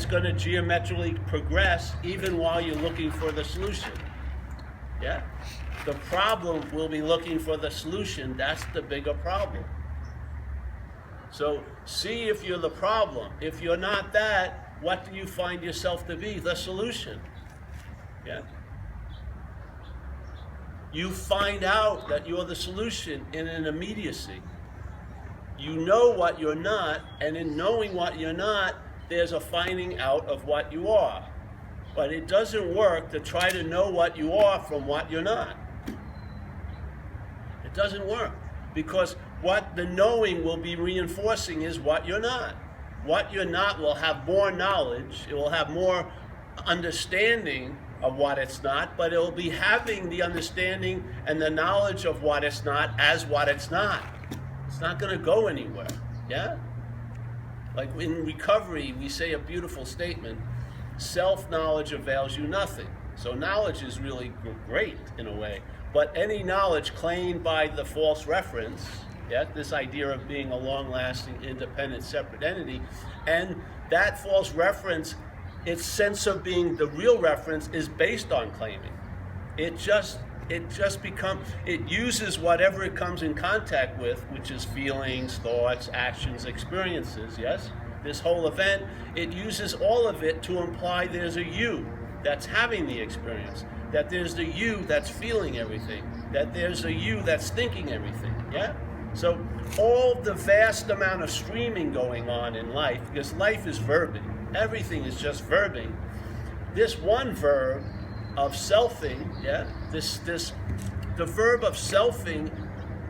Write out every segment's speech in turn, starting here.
going to geometrically progress even while you're looking for the solution. Yeah? The problem will be looking for the solution. That's the bigger problem. So see if you're the problem. If you're not that, what do you find yourself to be? The solution. Yeah? You find out that you're the solution in an immediacy. You know what you're not, and in knowing what you're not, there's a finding out of what you are. But it doesn't work to try to know what you are from what you're not. It doesn't work, because what the knowing will be reinforcing is what you're not. What you're not will have more knowledge, it will have more understanding of what it's not, but it will be having the understanding and the knowledge of what it's not as what it's not. It's not going to go anywhere, yeah? Like in recovery, we say a beautiful statement, self-knowledge avails you nothing. So knowledge is really great in a way, but any knowledge claimed by the false reference, yeah, this idea of being a long-lasting, independent, separate entity, and that false reference, its sense of being the real reference is based on claiming. It uses whatever it comes in contact with, which is feelings, thoughts, actions, experiences, yes? This whole event, it uses all of it to imply there's a you that's having the experience, that there's the you that's feeling everything, that there's a you that's thinking everything, yeah? So all the vast amount of streaming going on in life, because life is verbing, everything is just verbing. This one verb of selfing, yeah, the verb of selfing,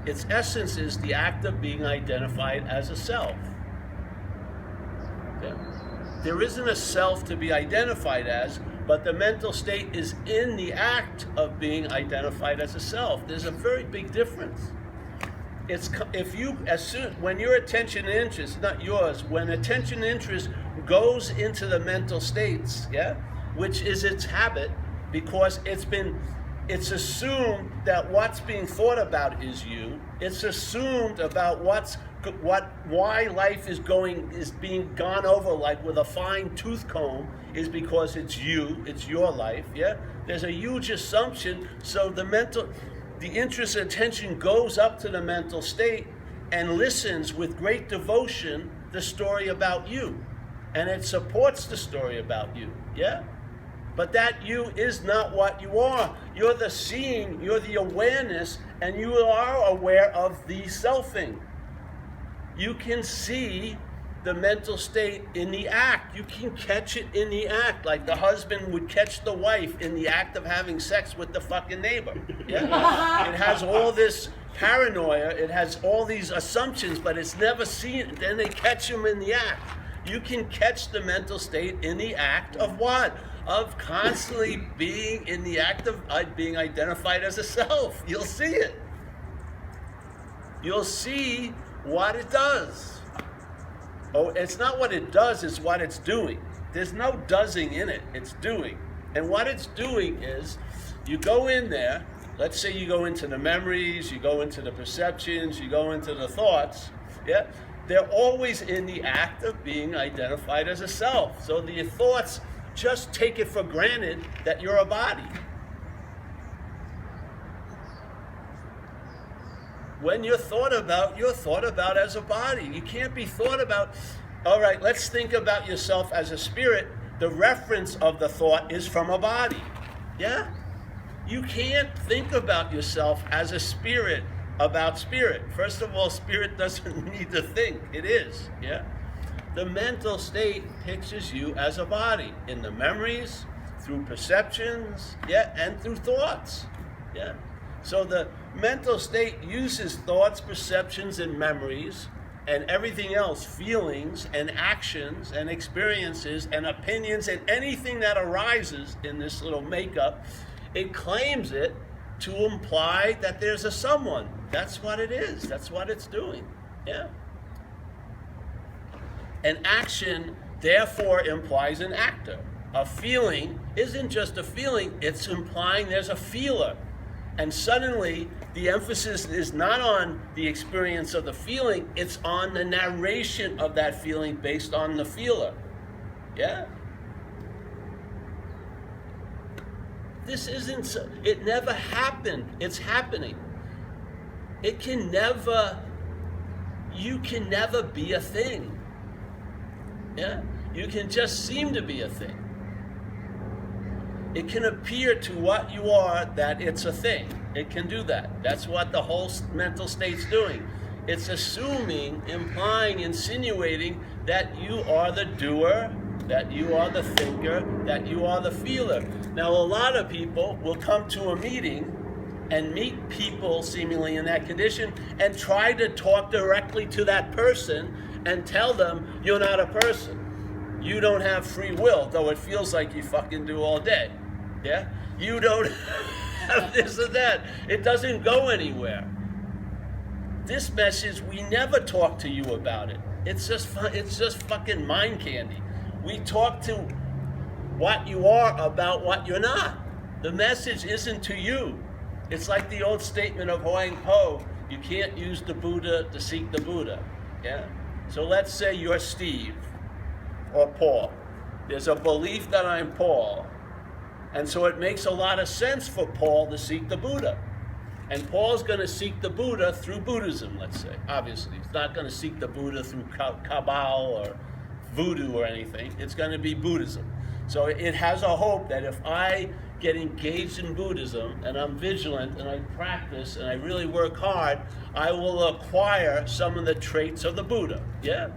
its essence is the act of being identified as a self. Yeah. There isn't a self to be identified as, but the mental state is in the act of being identified as a self. There's a very big difference. When your attention and interest, not yours, when attention and interest goes into the mental states, yeah, which is its habit, because it's assumed that what's being thought about is you. It's assumed about why life is being gone over like with a fine tooth comb is because it's you, it's your life, yeah? There's a huge assumption, so the interest and attention goes up to the mental state and listens with great devotion the story about you. And it supports the story about you, yeah? But that you is not what you are. You're the seeing, you're the awareness, and you are aware of the selfing. You can see the mental state in the act. You can catch it in the act, like the husband would catch the wife in the act of having sex with the fucking neighbor. Yeah? It has all this paranoia, it has all these assumptions, but it's never seen. Then they catch him in the act. You can catch the mental state in the act of what? Of constantly being in the act of being identified as a self. You'll see it. You'll see what it does. Oh, it's not what it does, it's what it's doing. There's no doesing in it, it's doing. And what it's doing is, you go in there, let's say you go into the memories, you go into the perceptions, you go into the thoughts, yeah? They're always in the act of being identified as a self. So the thoughts just take it for granted that you're a body. When you're thought about as a body. You can't be thought about, all right, let's think about yourself as a spirit. The reference of the thought is from a body. Yeah? You can't think about yourself as a spirit about spirit. First of all, spirit doesn't need to think. It is, yeah? The mental state pictures you as a body in the memories, through perceptions, yeah, and through thoughts, yeah? So the mental state uses thoughts, perceptions, and memories, and everything else, feelings, and actions, and experiences, and opinions, and anything that arises in this little makeup, it claims it to imply that there's a someone. That's what it is. That's what it's doing, yeah? An action, therefore, implies an actor. A feeling isn't just a feeling, it's implying there's a feeler. And suddenly, the emphasis is not on the experience of the feeling, it's on the narration of that feeling based on the feeler. Yeah? this isn't, it never happened. It's happening. It can never, you can never be a thing. Yeah? You can just seem to be a thing. It can appear to what you are that it's a thing. It can do that. That's what the whole mental state's doing. It's assuming, implying, insinuating that you are the doer, that you are the thinker, that you are the feeler. Now, a lot of people will come to a meeting and meet people seemingly in that condition and try to talk directly to that person and tell them you're not a person. You don't have free will, though it feels like you fucking do all day. Yeah? You don't have this or that. It doesn't go anywhere. This message, we never talk to you about it. It's just fucking mind candy. We talk to what you are about what you're not. The message isn't to you. It's like the old statement of Huang Po, you can't use the Buddha to seek the Buddha. Yeah? So let's say you're Steve or Paul. There's a belief that I'm Paul. And so it makes a lot of sense for Paul to seek the Buddha. And Paul's going to seek the Buddha through Buddhism, let's say. Obviously, he's not going to seek the Buddha through Kabbalah or voodoo or anything. It's going to be Buddhism. So it has a hope that if I get engaged in Buddhism and I'm vigilant and I practice and I really work hard, I will acquire some of the traits of the Buddha. Yeah?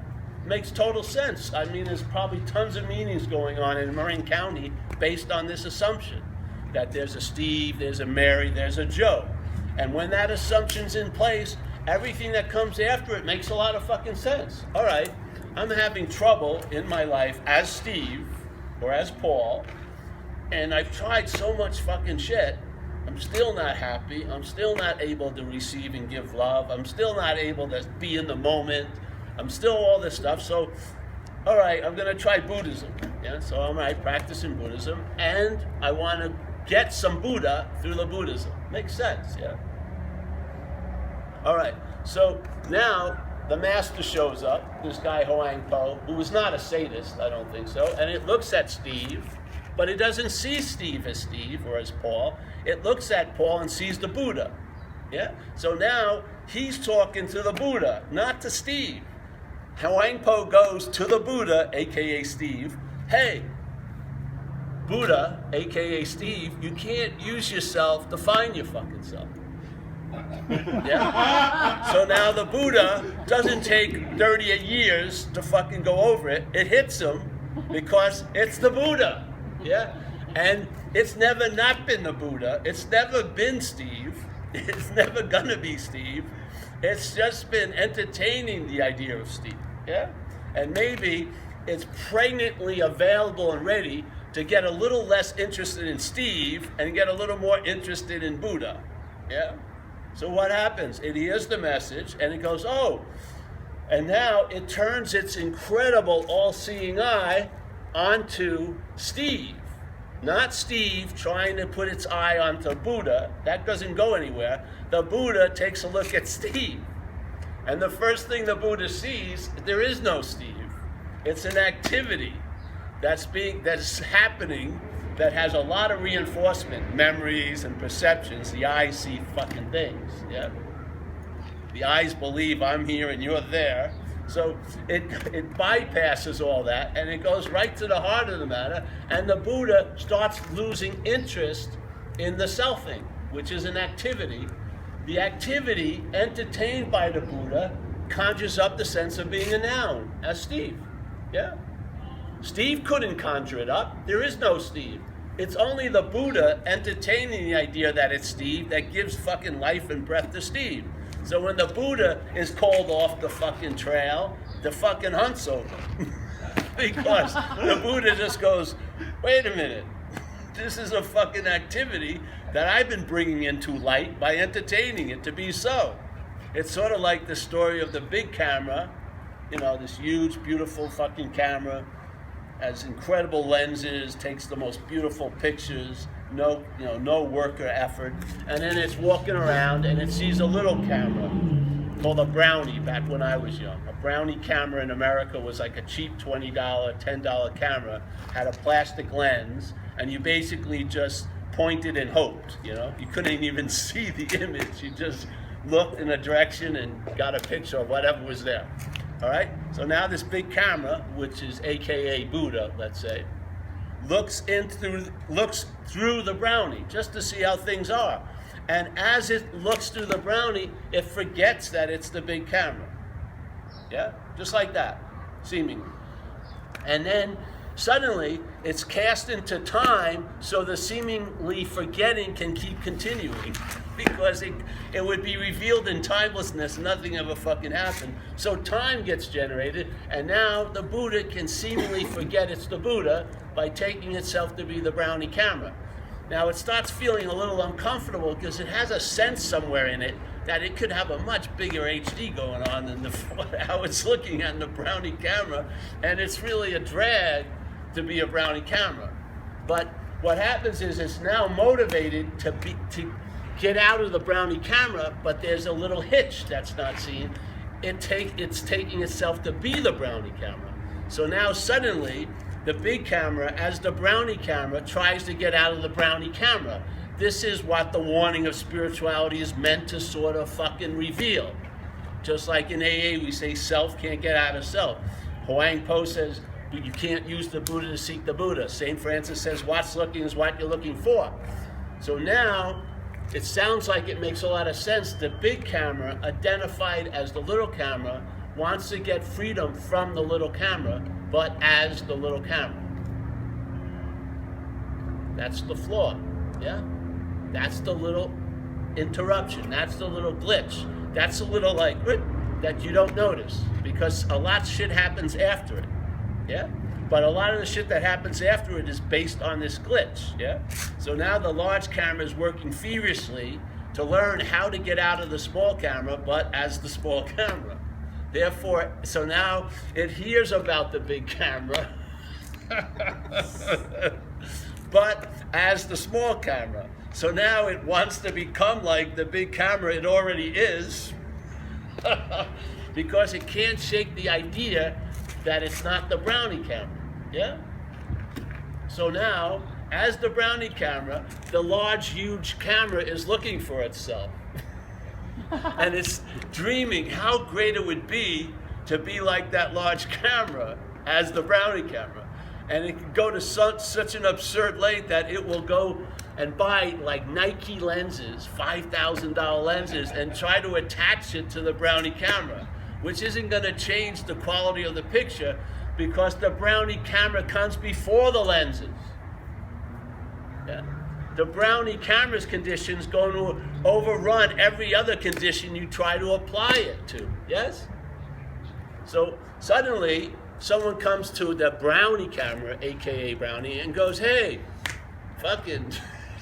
Makes total sense. I mean, there's probably tons of meetings going on in Marin County based on this assumption that there's a Steve, there's a Mary, there's a Joe. And when that assumption's in place, everything that comes after it makes a lot of fucking sense. All right, I'm having trouble in my life as Steve or as Paul, and I've tried so much fucking shit. I'm still not happy. I'm still not able to receive and give love. I'm still not able to be in the moment. I'm still all this stuff. So, all right, I'm going to try Buddhism. Yeah, so I'm practicing Buddhism, and I want to get some Buddha through the Buddhism. Makes sense, yeah? All right, so now the master shows up, this guy Huang Po, who was not a sadist, I don't think so, and it looks at Steve, but it doesn't see Steve as Steve or as Paul. It looks at Paul and sees the Buddha, yeah? So now he's talking to the Buddha, not to Steve. Huang Po goes to the Buddha, a.k.a. Steve, hey, Buddha, a.k.a. Steve, you can't use yourself to find your fucking self. Yeah? So now the Buddha doesn't take 30 years to fucking go over it. It hits him because it's the Buddha. Yeah? And it's never not been the Buddha. It's never been Steve. It's never gonna be Steve. It's just been entertaining the idea of Steve. Yeah? And maybe it's pregnantly available and ready to get a little less interested in Steve and get a little more interested in Buddha. Yeah? So what happens? It hears the message and it goes, oh, and now it turns its incredible all-seeing eye onto Steve. Not Steve trying to put its eye onto Buddha. That doesn't go anywhere. The Buddha takes a look at Steve. And the first thing the Buddha sees, there is no Steve. It's an activity that's happening that has a lot of reinforcement, memories and perceptions. The eyes see fucking things, yeah? The eyes believe I'm here and you're there. So it bypasses all that and it goes right to the heart of the matter, and the Buddha starts losing interest in the selfing, which is an activity. The activity entertained by the Buddha conjures up the sense of being a noun, as Steve, yeah? Steve couldn't conjure it up. There is no Steve. It's only the Buddha entertaining the idea that it's Steve that gives fucking life and breath to Steve. So when the Buddha is called off the fucking trail, the fucking hunt's over. Because the Buddha just goes, wait a minute, this is a fucking activity that I've been bringing into light by entertaining it to be so. It's sort of like the story of the big camera, you know, this huge, beautiful fucking camera, has incredible lenses, takes the most beautiful pictures, no worker effort, and then it's walking around and it sees a little camera called a Brownie back when I was young. A Brownie camera in America was like a cheap $20, $10 camera, had a plastic lens, and you basically just pointed and hoped, you know? You couldn't even see the image. You just looked in a direction and got a picture of whatever was there. All right? So now this big camera, which is AKA Buddha, let's say, looks through the brownie just to see how things are. And as it looks through the brownie, it forgets that it's the big camera. Yeah? Just like that, seemingly. And then suddenly it's cast into time, so the seemingly forgetting can keep continuing because it would be revealed in timelessness. Nothing ever fucking happened. So time gets generated, and now the Buddha can seemingly forget it's the Buddha by taking itself to be the brownie camera. Now it starts feeling a little uncomfortable because it has a sense somewhere in it that it could have a much bigger HD going on than how it's looking at the brownie camera, and it's really a drag to be a brownie camera. But what happens is it's now motivated to get out of the brownie camera, but there's a little hitch that's not seen. It's taking itself to be the brownie camera. So now suddenly the big camera, as the brownie camera, tries to get out of the brownie camera. This is what the warning of spirituality is meant to sort of fucking reveal. Just like in AA, we say self can't get out of self. Huang Po says you can't use the Buddha to seek the Buddha. St. Francis says what's looking is what you're looking for. So now it sounds like it makes a lot of sense. The big camera, identified as the little camera, wants to get freedom from the little camera, but as the little camera. That's the flaw, yeah? That's the little interruption. That's the little glitch. That's the little that you don't notice because a lot of shit happens after it, yeah? But a lot of the shit that happens after it is based on this glitch, yeah? So now the large camera is working feverishly to learn how to get out of the small camera, but as the small camera. Therefore, so now it hears about the big camera, but as the small camera. So now it wants to become like the big camera it already is, because it can't shake the idea that it's not the brownie camera, yeah? So now, as the brownie camera, the large, huge camera is looking for itself. And it's dreaming how great it would be to be like that large camera as the brownie camera. And it can go to such an absurd length that it will go and buy like Nike lenses, $5,000 lenses, and try to attach it to the brownie camera, which isn't going to change the quality of the picture because the brownie camera comes before the lenses. Yeah. The brownie camera's condition is going to overrun every other condition you try to apply it to, yes? So suddenly, someone comes to the brownie camera, AKA brownie, and goes, hey, fucking,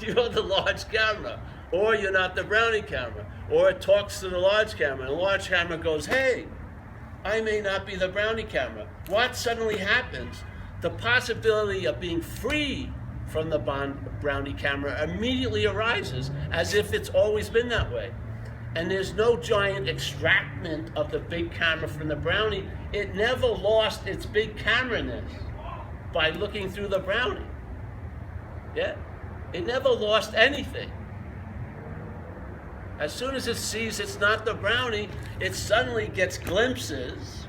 you're the large camera, or you're not the brownie camera. Or it talks to the large camera, and the large camera goes, hey, I may not be the brownie camera. What suddenly happens? The possibility of being free from the brownie camera immediately arises as if it's always been that way. And there's no giant extractment of the big camera from the brownie. It never lost its big camera-ness by looking through the brownie. Yeah? It never lost anything. As soon as it sees it's not the brownie, it suddenly gets glimpses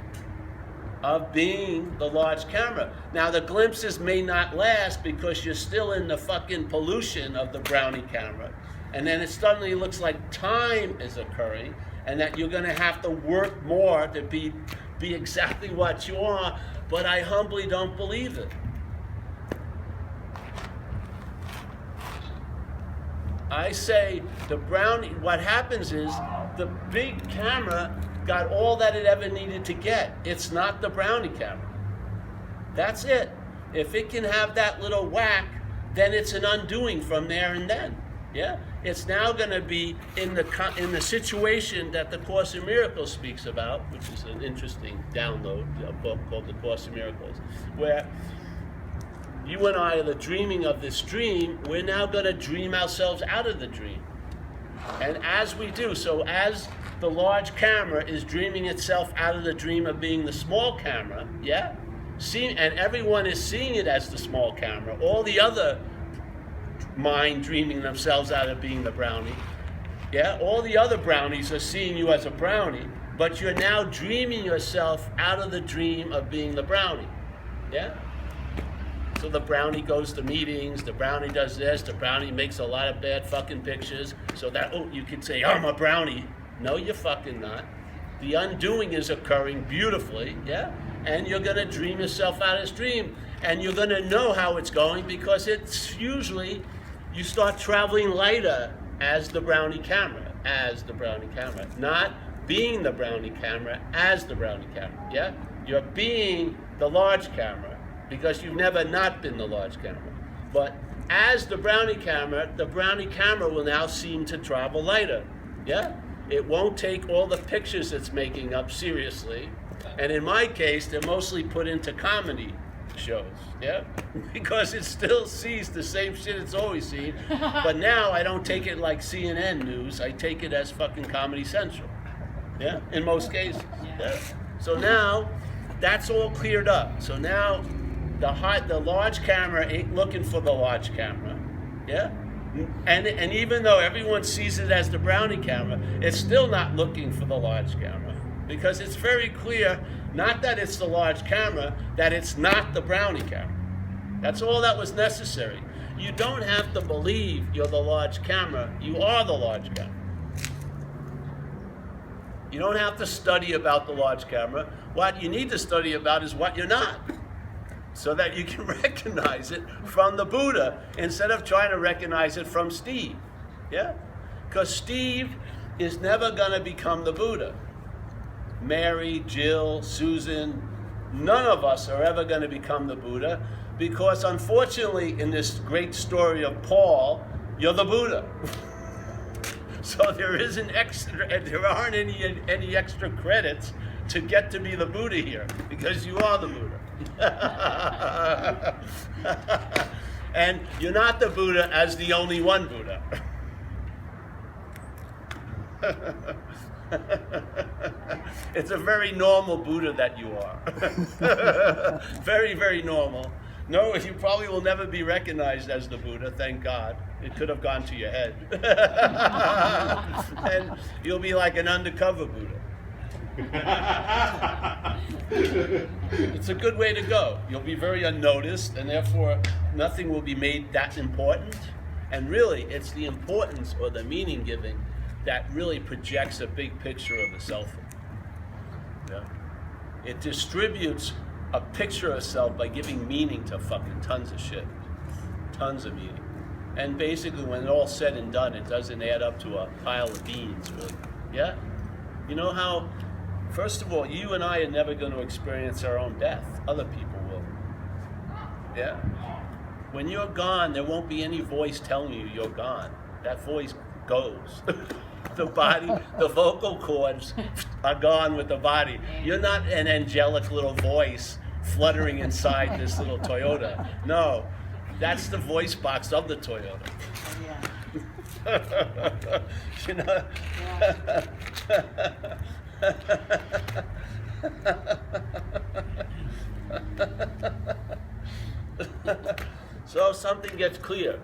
of being the large camera. Now the glimpses may not last because you're still in the fucking pollution of the brownie camera. And then it suddenly looks like time is occurring and that you're gonna have to work more to be exactly what you are, but I humbly don't believe it. I say the brownie, what happens is the big camera got all that it ever needed to get. It's not the brownie camera. That's it. If it can have that little whack, then it's an undoing from there and then. Yeah? It's now going to be in the situation that the Course in Miracles speaks about, which is an interesting download, a book called The Course in Miracles, where you and I are the dreaming of this dream. We're now going to dream ourselves out of the dream. And as we do, so as the large camera is dreaming itself out of the dream of being the small camera, yeah? And everyone is seeing it as the small camera. All the other mind dreaming themselves out of being the brownie. Yeah, all the other brownies are seeing you as a brownie, but you're now dreaming yourself out of the dream of being the brownie. Yeah? So the brownie goes to meetings, the brownie does this, the brownie makes a lot of bad fucking pictures, so that, you can say, I'm a brownie. No, you're fucking not. The undoing is occurring beautifully, yeah? And you're gonna dream yourself out of this dream, and you're gonna know how it's going because it's usually, you start traveling lighter as the brownie camera, not being the brownie camera as the brownie camera, yeah? You're being the large camera because you've never not been the large camera. But as the brownie camera will now seem to travel lighter, yeah? It won't take all the pictures it's making up seriously. And in my case, they're mostly put into comedy shows, yeah? Because it still sees the same shit it's always seen. But now I don't take it like CNN news, I take it as fucking Comedy Central, yeah? In most cases, yeah? So now, that's all cleared up. So now, the large camera ain't looking for the large camera, yeah? And even though everyone sees it as the brownie camera, it's still not looking for the large camera. Because it's very clear, not that it's the large camera, that it's not the brownie camera. That's all that was necessary. You don't have to believe you're the large camera, you are the large camera. You don't have to study about the large camera. What you need to study about is what you're not, so that you can recognize it from the Buddha instead of trying to recognize it from Steve. Yeah? Because Steve is never going to become the Buddha. Mary, Jill, Susan, none of us are ever going to become the Buddha because unfortunately in this great story of Paul, you're the Buddha. So there aren't any extra credits to get to be the Buddha here because you are the Buddha. And you're not the Buddha as the only one Buddha. It's a very normal Buddha that you are. Very, very normal. No, you probably will never be recognized as the Buddha, thank God. It could have gone to your head. And you'll be like an undercover Buddha. It's a good way to go. You'll be very unnoticed, and therefore nothing will be made that important. And really, it's the importance or the meaning giving that really projects a big picture of the self. Yeah? It distributes a picture of self by giving meaning to fucking tons of shit. Tons of meaning. And basically, when it's all said and done, it doesn't add up to a pile of beans, really. Yeah? You know how, first of all, you and I are never going to experience our own death. Other people will. Yeah? When you're gone, there won't be any voice telling you you're gone. That voice goes. The body, the vocal cords are gone with the body. You're not an angelic little voice fluttering inside this little Toyota. No, that's the voice box of the Toyota. Yeah. You know? Yeah. So something gets clear.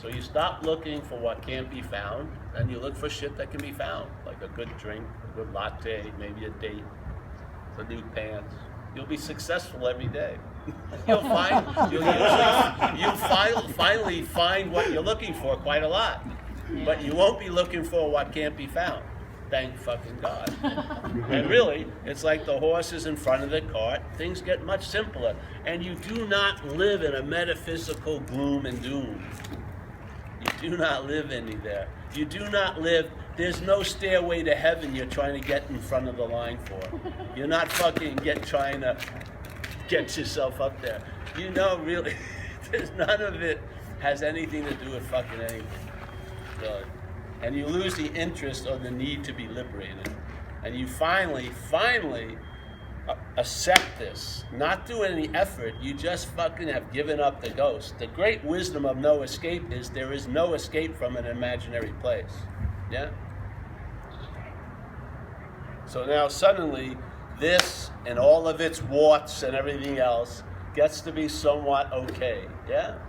So you stop looking for what can't be found, and you look for shit that can be found, like a good drink, a good latte, maybe a date, some new pants. You'll be successful every day. You'll finally find what you're looking for quite a lot, but you won't be looking for what can't be found. Thank fucking God. And really, it's like the horse is in front of the cart. Things get much simpler, and you do not live in a metaphysical gloom and doom. You do not live any there. You do not live, there's no stairway to heaven you're trying to get in front of the line for. You're not fucking trying to get yourself up there. You know, really, there's none of it has anything to do with fucking anything. So, and you lose the interest or the need to be liberated. And you finally accept this, not do any effort, you just fucking have given up the ghost. The great wisdom of no escape is there is no escape from an imaginary place. Yeah? So now suddenly, this and all of its warts and everything else gets to be somewhat okay. Yeah?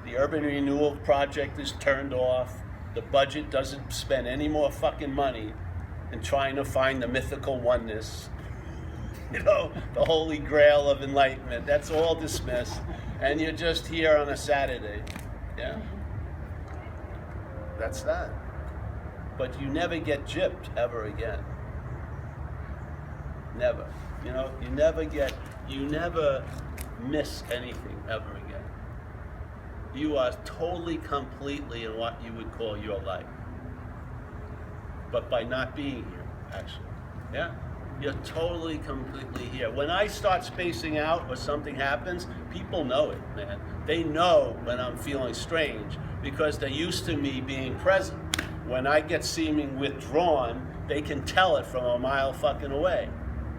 The urban renewal project is turned off. The budget doesn't spend any more fucking money in trying to find the mythical oneness. You know, the holy grail of enlightenment. That's all dismissed. And you're just here on a Saturday. Yeah? That's that. But you never get gypped ever again. Never. You know, you never miss anything ever again. You are totally, completely in what you would call your life. But by not being here, actually. Yeah? You're totally, completely here. When I start spacing out or something happens, people know it, man. They know when I'm feeling strange because they're used to me being present. When I get seeming withdrawn, they can tell it from a mile fucking away.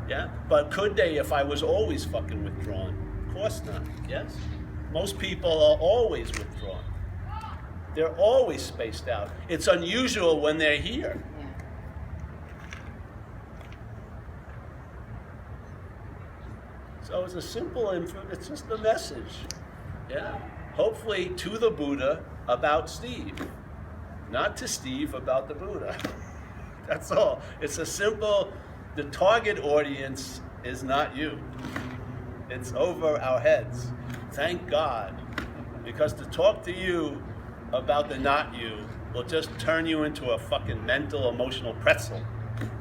Yeah? But could they if I was always fucking withdrawn? Of course not. Yes? Most people are always withdrawn. They're always spaced out. It's unusual when they're here. So it's a simple info, it's just a message. Yeah? Hopefully to the Buddha about Steve. Not to Steve about the Buddha. That's all. It's a simple, the target audience is not you. It's over our heads. Thank God. Because to talk to you about the not you will just turn you into a fucking mental, emotional pretzel.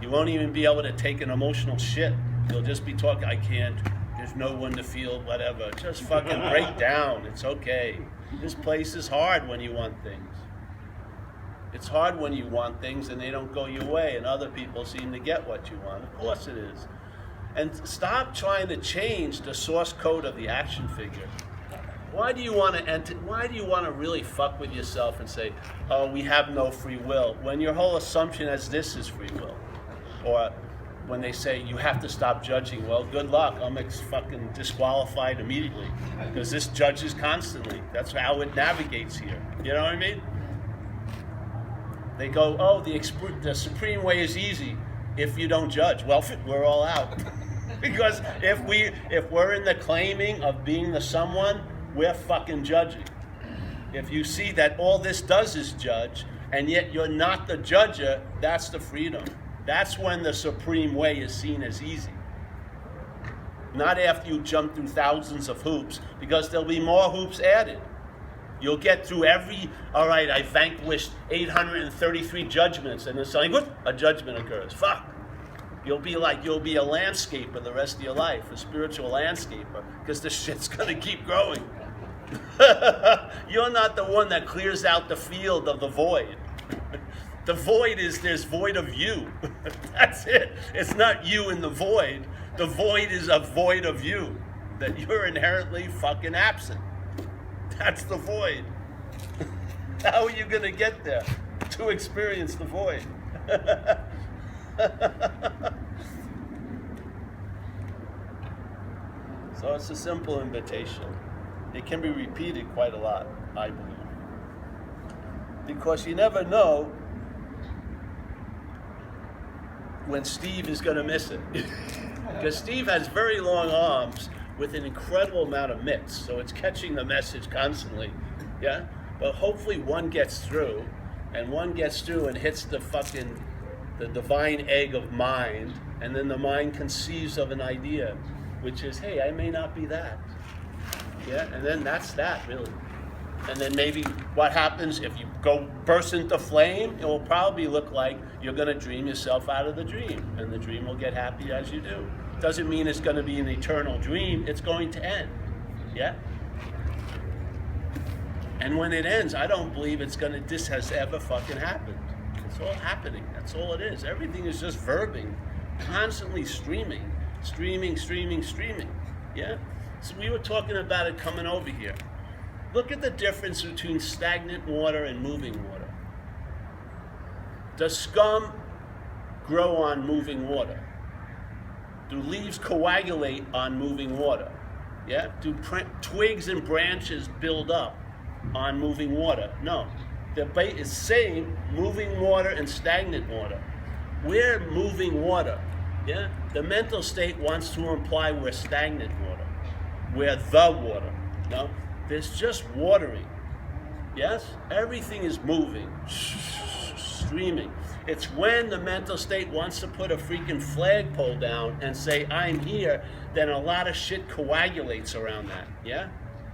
You won't even be able to take an emotional shit. You'll just be talking, I can't, there's no one to feel, whatever. Just fucking break down. It's okay. This place is hard when you want things. It's hard when you want things and they don't go your way and other people seem to get what you want. Of course it is. And stop trying to change the source code of the action figure. Why do you want to really fuck with yourself and say, oh, we have no free will, when your whole assumption is this is free will? Or when they say you have to stop judging, well, good luck. I'm fucking disqualified immediately because this judges constantly. That's how it navigates here. You know what I mean? They go, oh, the supreme way is easy if you don't judge. Well, we're all out. Because if we're in the claiming of being the someone, we're fucking judging. If you see that all this does is judge, and yet you're not the judger, that's the freedom. That's when the supreme way is seen as easy. Not after you jump through thousands of hoops, because there'll be more hoops added. You'll get through all right, I vanquished 833 judgments, and then suddenly, whoop, a judgment occurs. Fuck. You'll be a landscaper the rest of your life, a spiritual landscaper, because the shit's gonna keep growing. You're not the one that clears out the field of the void. The void there's void of you. That's it. It's not you in the void. The void is a void of you, that you're inherently fucking absent. That's the void. How are you gonna get there? To experience the void. So it's a simple invitation. It can be repeated quite a lot, I believe. Because you never know when Steve is going to miss it. Because Steve has very long arms with an incredible amount of mitts, so it's catching the message constantly. Yeah? But hopefully one gets through, and one gets through and hits the divine egg of mind, and then the mind conceives of an idea, which is, hey, I may not be that. Yeah, and then that's that, really. And then maybe what happens if you go burst into flame, it will probably look like you're going to dream yourself out of the dream, and the dream will get happy as you do. Doesn't mean it's going to be an eternal dream, it's going to end. Yeah? And when it ends, I don't believe this has ever fucking happened. It's all happening. That's all it is. Everything is just verbing, constantly streaming. Yeah? So we were talking about it coming over here. Look at the difference between stagnant water and moving water. Does scum grow on moving water? Do leaves coagulate on moving water? Yeah? Do twigs and branches build up on moving water? No. The debate is same moving water and stagnant water. We're moving water. Yeah? The mental state wants to imply we're stagnant water. We're the water. No? There's just watering. Yes? Everything is moving, streaming. It's when the mental state wants to put a freaking flagpole down and say, I'm here, then a lot of shit coagulates around that, yeah?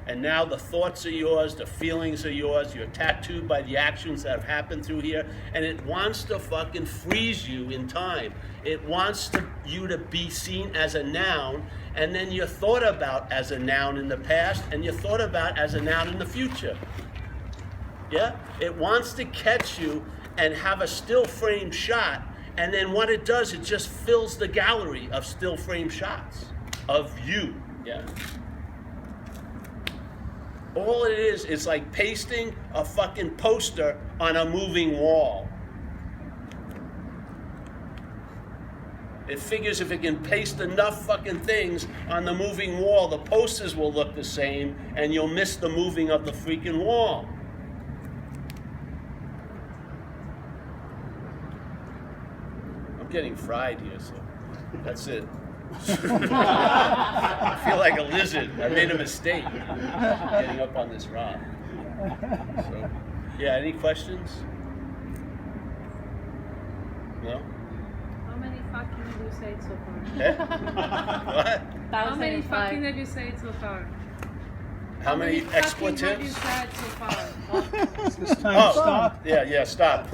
And now the thoughts are yours, the feelings are yours, you're tattooed by the actions that have happened through here, and it wants to fucking freeze you in time. It wants you to be seen as a noun, and then you're thought about as a noun in the past, and you're thought about as a noun in the future. Yeah? It wants to catch you and have a still frame shot, and then what it does, it just fills the gallery of still frame shots of you. Yeah? All it is like pasting a fucking poster on a moving wall. It figures if it can paste enough fucking things on the moving wall, the posters will look the same, and you'll miss the moving of the freaking wall. I'm getting fried here, so that's it. I feel like a lizard. I made a mistake getting up on this rock. So, yeah, any questions? No? How many fucking have you said so far? Eh? What? How many fucking have you said so far? How many fucking expletives? have you said so far? It's time to stop. Yeah, stop.